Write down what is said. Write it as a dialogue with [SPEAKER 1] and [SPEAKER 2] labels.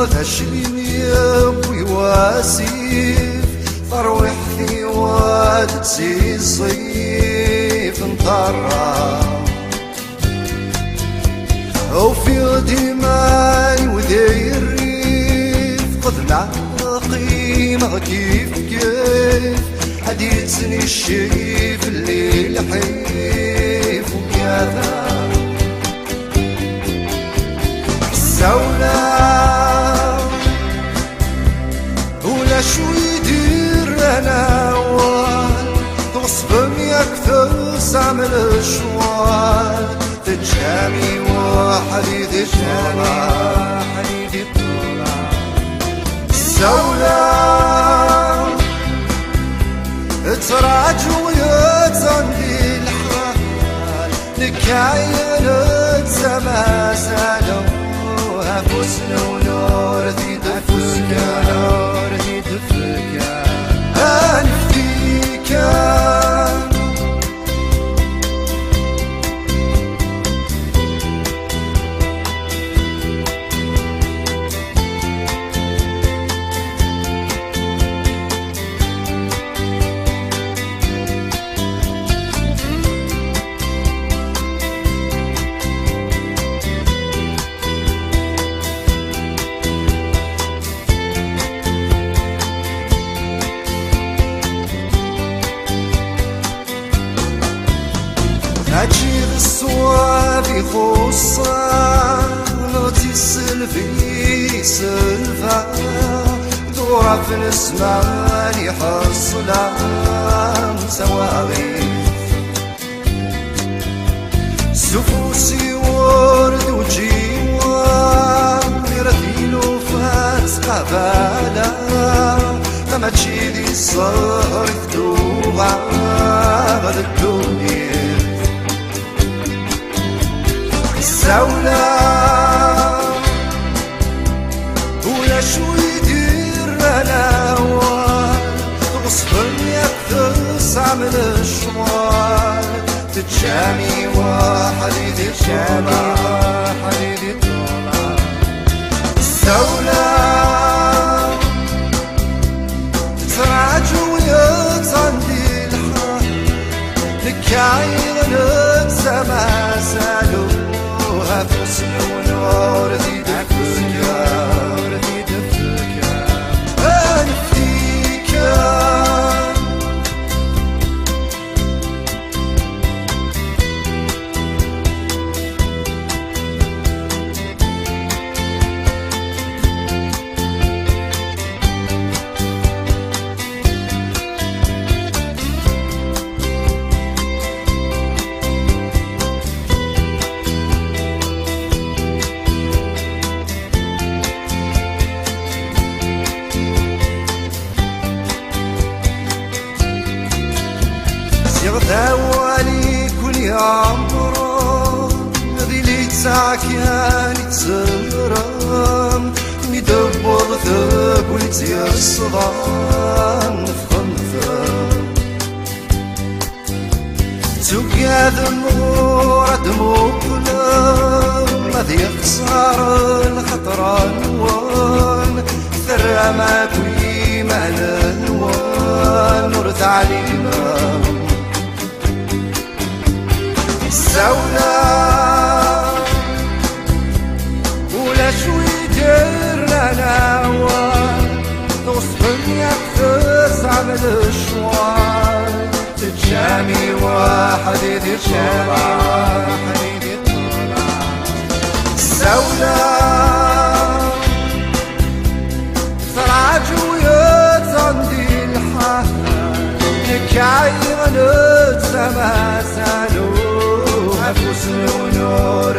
[SPEAKER 1] تشليني ويواسيف طروحتي وتسي الصيف نطرى وفي دماي وذي الريف قد قيمة كيف كيف حديثني الشيف الليل حيف وكذا السولة ولا شو يدير انا تصبم يكثر سعمل الشوال تجامي وحديد الطلع السولة تراج ويتزندي الحال نكاين تسماسلو هفوسن ونور ذي دفكا أنفتيكا أجيب الصوابي خصا نغتي السلفي سلفا دورا في الاسمان حصلا سواغي سفوسي ورد وجيوان يرثيلو فاس قبالا لما تشيدي الصهر فتوغا غد الدنيا السولة ولا شو يدير انا تغصبني اكثر عمل الشمال تتجامي وحديد الطلع السولة تتراج ويتصندي الحال نكاين تسماسلو هفوسن ونور ذي دفكا أنفتيكا يغداوالي كل عمرو ذي لي تساكيان يتسرم يدبر ثق ويتيصغان نفخنفر توقيا ذمورة دموكلم ذي يخسر الخطر الوان ثرى ما كوي معنى الوان نور تعليمه السولة ولا شو يدير انا تصبني اكثر عمل الشوال تتجامي وحديد الطلع السولة تراج ويتصندي الحال نكاين تسماسلو هفوسن ونور